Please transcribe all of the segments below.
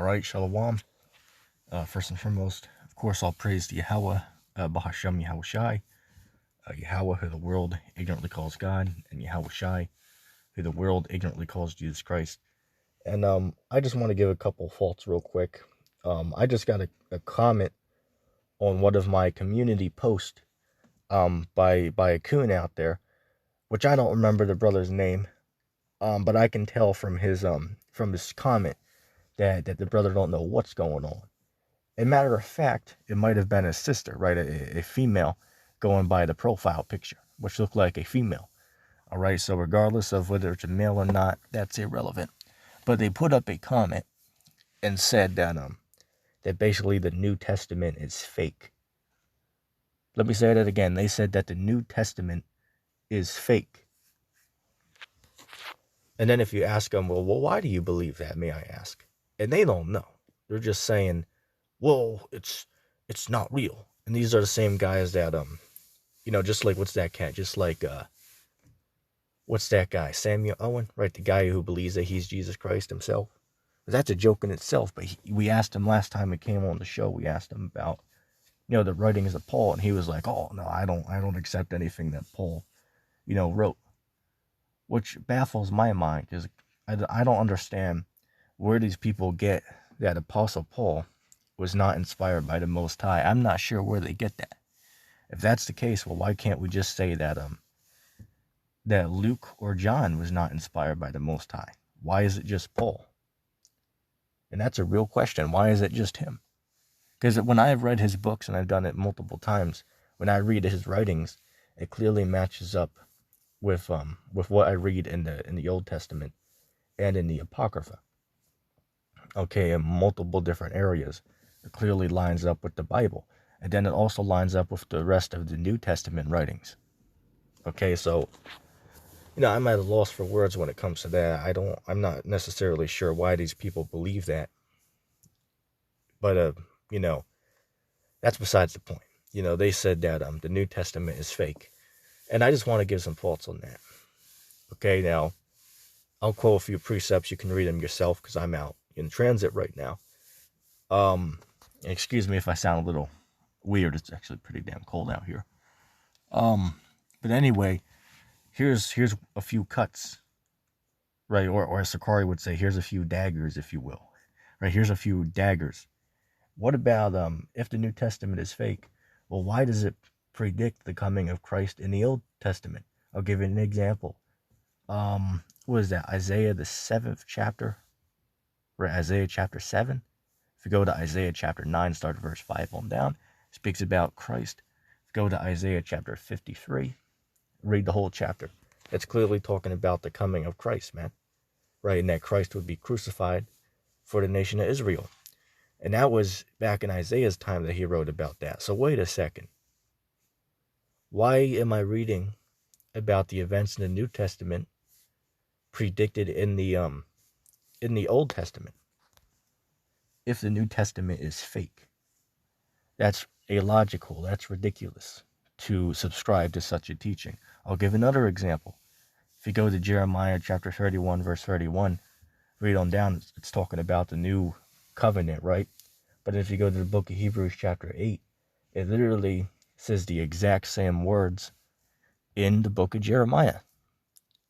All right, Shalom. First and foremost, of course, all praise to Yahweh, Bahashem Yahweh Shai, Yahweh, who the world ignorantly calls God, and Yahweh Shai, who the world ignorantly calls Jesus Christ. And I just want to give a couple faults real quick. I just got a comment on one of my community posts by a coon out there, which I don't remember the brother's name, but I can tell from his comment that the brother don't know what's going on. As a matter of fact, it might have been his sister, right? A female going by the profile picture, which looked like a female. All right, so regardless of whether it's a male or not, that's irrelevant. But they put up a comment and said that basically the New Testament is fake. Let me say that again. They said that the New Testament is fake. And then if you ask them, well, why do you believe that, may I ask? And they don't know. They're just saying, well, it's not real. And these are the same guys that just like what's that cat? Just like what's that guy? Samuel Owen, right? The guy who believes that he's Jesus Christ himself. That's a joke in itself. But we asked him last time he came on the show. We asked him about the writings of Paul, and he was like, "Oh no, I don't accept anything that Paul, wrote," which baffles my mind because I don't understand where these people get that Apostle Paul was not inspired by the Most High. I'm not sure where they get that. If that's the case, well, why can't we just say that that Luke or John was not inspired by the Most High? Why is it just Paul? And that's a real question. Why is it just him? Because when I have read his books, and I've done it multiple times, when I read his writings, it clearly matches up with what I read in the Old Testament and in the Apocrypha. Okay, in multiple different areas. It clearly lines up with the Bible. And then it also lines up with the rest of the New Testament writings. Okay, so, I'm at a loss for words when it comes to that. I'm not necessarily sure why these people believe that. But, that's besides the point. They said that the New Testament is fake. And I just want to give some thoughts on that. Okay, now, I'll quote a few precepts. You can read them yourself because I'm out in transit right now. Excuse me if I sound a little weird. It's actually pretty damn cold out here. But anyway, here's a few cuts, right? Or as Sakari would say, here's a few daggers, if you will. Right? Here's a few daggers. What about if the New Testament is fake? Well, why does it predict the coming of Christ in the Old Testament? I'll give you an example. What is that? Isaiah the 7th chapter, or Isaiah chapter 7. If you go to Isaiah chapter 9, start at verse 5 on down, it speaks about Christ. If you go to Isaiah chapter 53, read the whole chapter. It's clearly talking about the coming of Christ, man. Right? And that Christ would be crucified for the nation of Israel. And that was back in Isaiah's time that he wrote about that. So wait a second. Why am I reading about the events in the New Testament predicted in the Old Testament? If the New Testament is fake, that's illogical, that's ridiculous to subscribe to such a teaching. I'll give another example. If you go to Jeremiah chapter 31, verse 31, read on down, it's talking about the new covenant, right? But if you go to the book of Hebrews chapter 8, it literally says the exact same words in the book of Jeremiah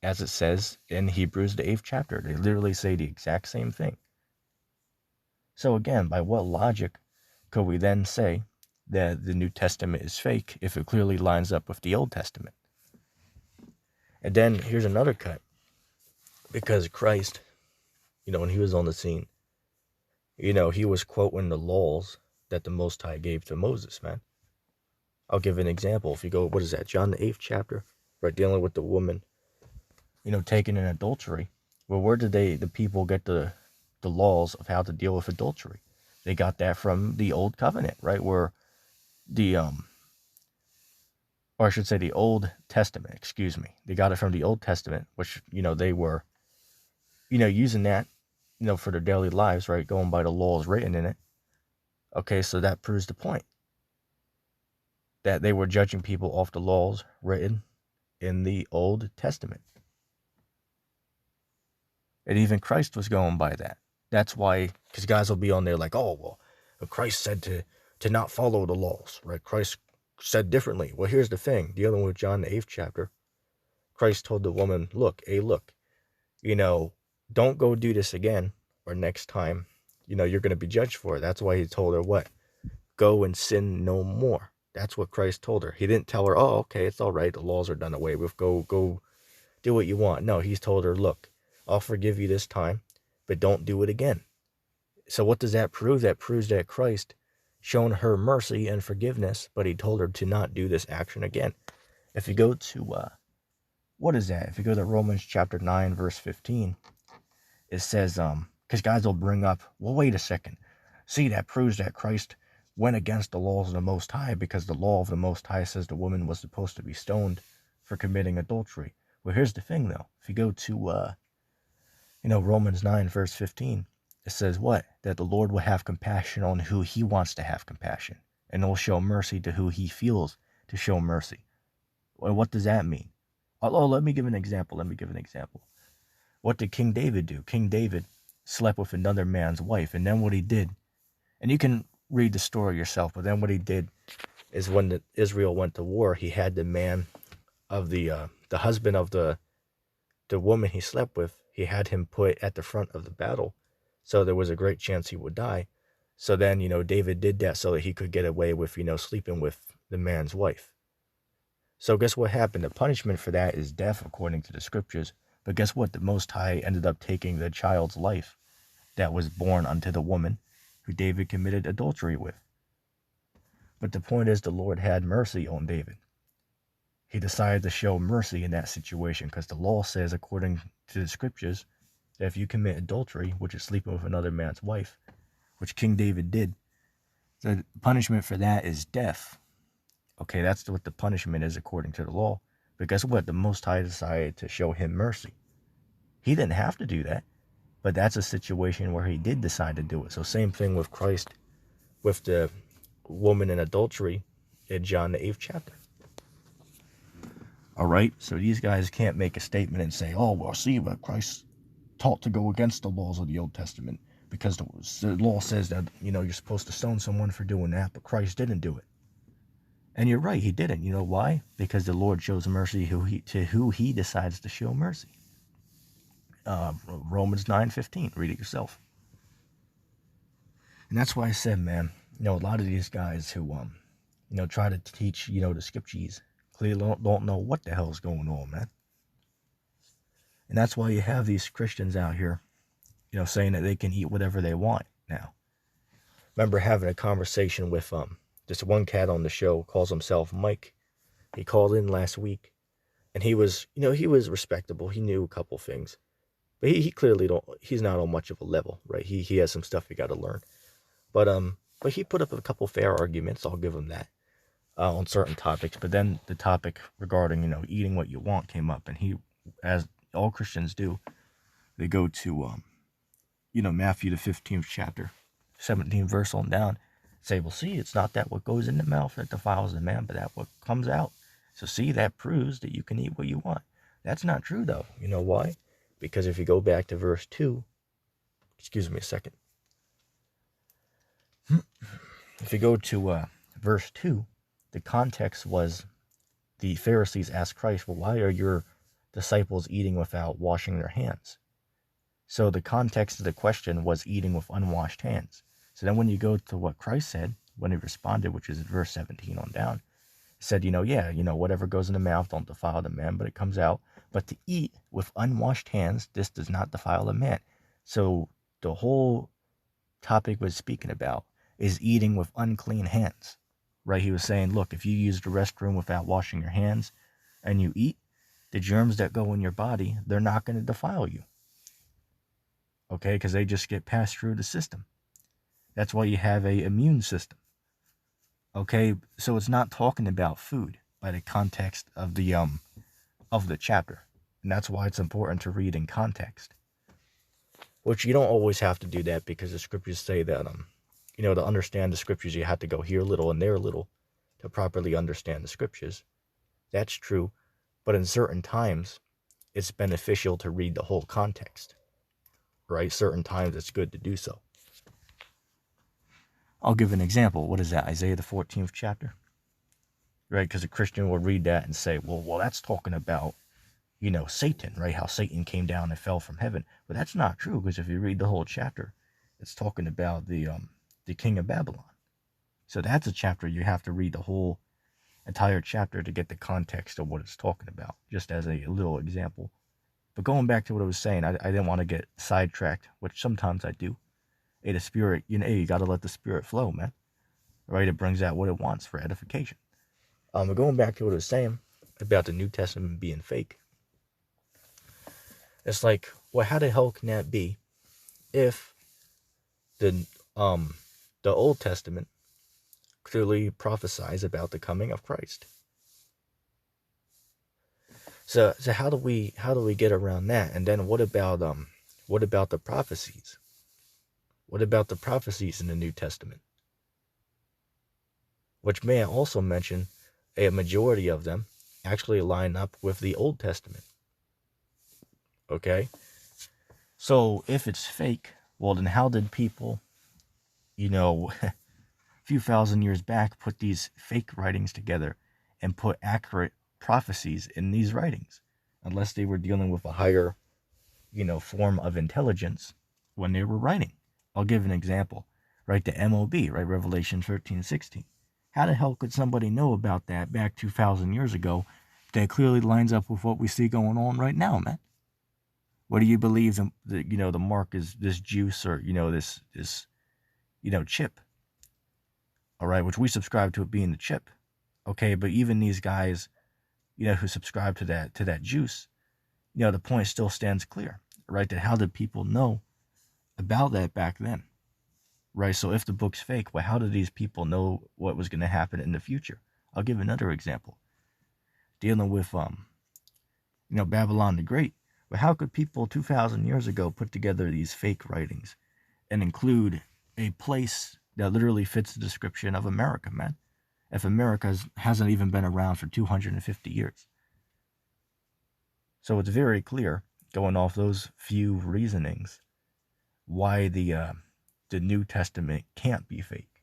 as it says in Hebrews the 8th chapter. They literally say the exact same thing. So again, by what logic could we then say that the New Testament is fake if it clearly lines up with the Old Testament? And then here's another cut. Because Christ, when he was on the scene, he was quoting the laws that the Most High gave to Moses, man. I'll give an example. If you go, what is that, John the 8th chapter, right, dealing with the woman, taken in adultery. Well, where did the people get the laws of how to deal with adultery? They got that from the Old Covenant, right, where or I should say the Old Testament, excuse me. They got it from the Old Testament, which, they were, using that, for their daily lives, right, going by the laws written in it. Okay, so that proves the point. That they were judging people off the laws written in the Old Testament. And even Christ was going by that. That's why, because guys will be on there like, oh, well, Christ said to not follow the laws, right? Christ said differently. Well, here's the thing. Dealing with John, the 8th chapter, Christ told the woman, look, don't go do this again, or next time, you're going to be judged for it. That's why he told her what? Go and sin no more. That's what Christ told her. He didn't tell her, oh, okay, it's all right. The laws are done away with. Go do what you want. No, he's told her, look, I'll forgive you this time, but don't do it again. So what does that prove? That proves that Christ shown her mercy and forgiveness, but he told her to not do this action again. If you go to, what is that? If you go to Romans chapter 9, verse 15, it says, because guys will bring up, well, wait a second. See, that proves that Christ went against the laws of the Most High, because the law of the Most High says the woman was supposed to be stoned for committing adultery. Well, here's the thing, though. If you go to, Romans 9, verse 15, it says what? That the Lord will have compassion on who he wants to have compassion, and will show mercy to who he feels to show mercy. Well, what does that mean? Oh, let me give an example. What did King David do? King David slept with another man's wife, and then what he did, and you can read the story yourself, but then what he did is when Israel went to war, he had the man of the husband of the woman he slept with, he had him put at the front of the battle, so there was a great chance he would die. So then, David did that so that he could get away with, sleeping with the man's wife. So guess what happened? The punishment for that is death, according to the scriptures. But guess what? The Most High ended up taking the child's life that was born unto the woman who David committed adultery with. But the point is, the Lord had mercy on David. He decided to show mercy in that situation, because the law says, according to the scriptures, that if you commit adultery, which is sleeping with another man's wife, which King David did, the punishment for that is death. Okay, that's what the punishment is according to the law. But guess what? The Most High decided to show him mercy. He didn't have to do that, but that's a situation where he did decide to do it. So same thing with Christ, with the woman in adultery in John the 8th chapter. All right, so these guys can't make a statement and say, oh, well, see, but Christ taught to go against the laws of the Old Testament, because the law says that, you're supposed to stone someone for doing that, but Christ didn't do it. And you're right, he didn't. You know why? Because the Lord shows mercy to who he decides to show mercy. Romans 9:15, read it yourself. And that's why I said, man, a lot of these guys who, try to teach, the scriptures, clearly don't know what the hell's going on, man. And that's why you have these Christians out here, saying that they can eat whatever they want now. Remember having a conversation with this one cat on the show, calls himself Mike. He called in last week, and he was respectable. He knew a couple things, but he clearly he's not on much of a level, right? He has some stuff he got to learn, but he put up a couple fair arguments. I'll give him that on certain topics. But then the topic regarding eating what you want came up, and he, as all Christians do, they go to Matthew the 15th chapter, 17th verse on down. Say, well, see, it's not that what goes in the mouth that defiles the man, but that what comes out. So see, that proves that you can eat what you want. That's not true, though. You know why? Because if you go back to verse 2, excuse me a second. If you go to verse 2, the context was the Pharisees asked Christ, well, why are your disciples eating without washing their hands? So the context of the question was eating with unwashed hands. So then when you go to what Christ said, when he responded, which is verse 17 on down, he said, whatever goes in the mouth don't defile the man, but it comes out. But to eat with unwashed hands, this does not defile the man. So the whole topic was speaking about is eating with unclean hands, right? He was saying, look, if you use the restroom without washing your hands and you eat, the germs that go in your body, they're not going to defile you. Okay, because they just get passed through the system. That's why you have an immune system. Okay, so it's not talking about food by the context of the chapter. And that's why it's important to read in context. Which you don't always have to do that, because the scriptures say that to understand the scriptures you have to go here a little and there a little to properly understand the scriptures. That's true, but in certain times it's beneficial to read the whole context. right? Certain times it's good to do so. I'll give an example. What is that? Isaiah the 14th chapter, right? Because a Christian will read that and say, well, that's talking about, Satan, right? How Satan came down and fell from heaven. But that's not true, because if you read the whole chapter, it's talking about the king of Babylon. So that's a chapter you have to read the whole entire chapter to get the context of what it's talking about, just as a little example. But going back to what I was saying, I didn't want to get sidetracked, which sometimes I do. Hey, the spirit, you got to let the spirit flow, man. Right? It brings out what it wants for edification. But going back to what I was saying about the New Testament being fake, it's like, well, how the hell can that be if the Old Testament clearly prophesies about the coming of Christ? So how do we get around that? And then what about the prophecies? What about the prophecies in the New Testament? Which may I also mention, a majority of them actually line up with the Old Testament. Okay? So if it's fake, well then how did people, a few thousand years back put these fake writings together and put accurate prophecies in these writings? Unless they were dealing with a higher, form of intelligence when they were writing. I'll give an example, right? The MOB, right? Revelation 13:16. How the hell could somebody know about that back 2,000 years ago that clearly lines up with what we see going on right now, man? What do you believe the mark is this juice or, this chip? All right, which we subscribe to it being the chip. Okay, but even these guys, who subscribe to that juice, the point still stands clear, right? That how did people know about that back then, right? So if the book's fake, well, how did these people know what was going to happen in the future? I'll give another example. Dealing with, Babylon the Great. But how could people 2,000 years ago put together these fake writings and include a place that literally fits the description of America, man? If America hasn't even been around for 250 years. So it's very clear, going off those few reasonings, why the New Testament can't be fake.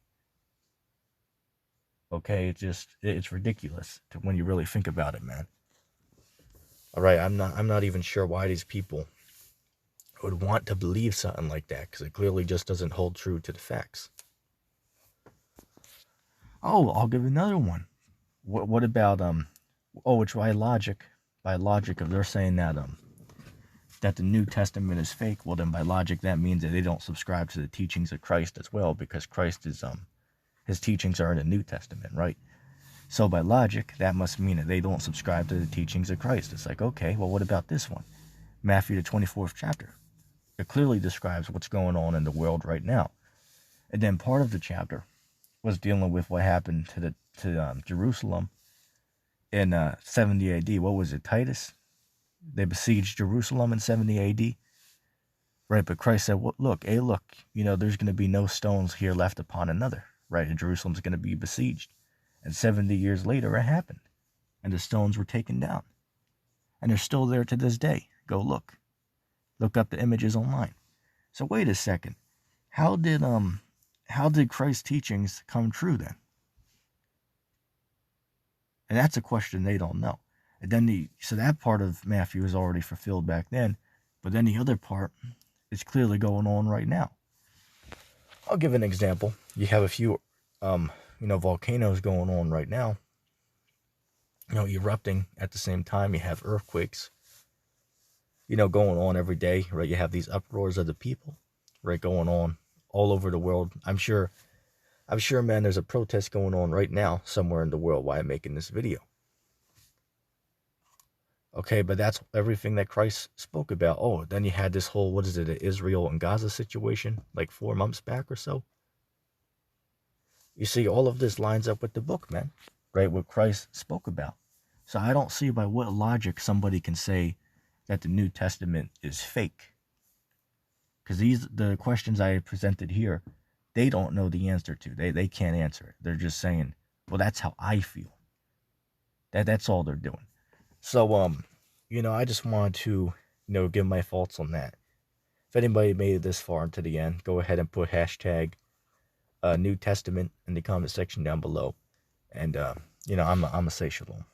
Okay, it's ridiculous when you really think about it, man. All right, I'm not even sure why these people would want to believe something like that, because it clearly just doesn't hold true to the facts. Oh, I'll give another one. What about it's by logic. By logic, if they're saying that that the New Testament is fake, well then by logic that means that they don't subscribe to the teachings of Christ as well, because Christ is his teachings are in the New Testament, right? So by logic, that must mean that they don't subscribe to the teachings of Christ. It's like, okay, well, what about this one? Matthew, the 24th chapter. It clearly describes what's going on in the world right now. And then part of the chapter was dealing with what happened to Jerusalem in 70 AD. What was it, Titus? They besieged Jerusalem in 70 AD. Right, but Christ said, well, look, there's going to be no stones here left upon another. Right, and Jerusalem's going to be besieged. And 70 years later, it happened. And the stones were taken down. And they're still there to this day. Go look. Look up the images online. So wait a second. How did Christ's teachings come true then? And that's a question they don't know. And then so that part of Matthew is already fulfilled back then. But then the other part is clearly going on right now. I'll give an example. You have a few volcanoes going on right now, erupting at the same time. You have earthquakes, going on every day, right? You have these uproars of the people, right, going on all over the world. I'm sure, man, there's a protest going on right now somewhere in the world while I'm making this video. Okay, but that's everything that Christ spoke about. Oh, then you had this whole, the Israel and Gaza situation, like 4 months back or so. You see, all of this lines up with the book, man, right? What Christ spoke about. So I don't see by what logic somebody can say that the New Testament is fake. Because the questions I presented here, they don't know the answer to. They can't answer it. They're just saying, well, that's how I feel. That's all they're doing. So, I just wanted to, give my thoughts on that. If anybody made it this far into the end, go ahead and put hashtag New Testament in the comment section down below. And, I'm going to say shalom.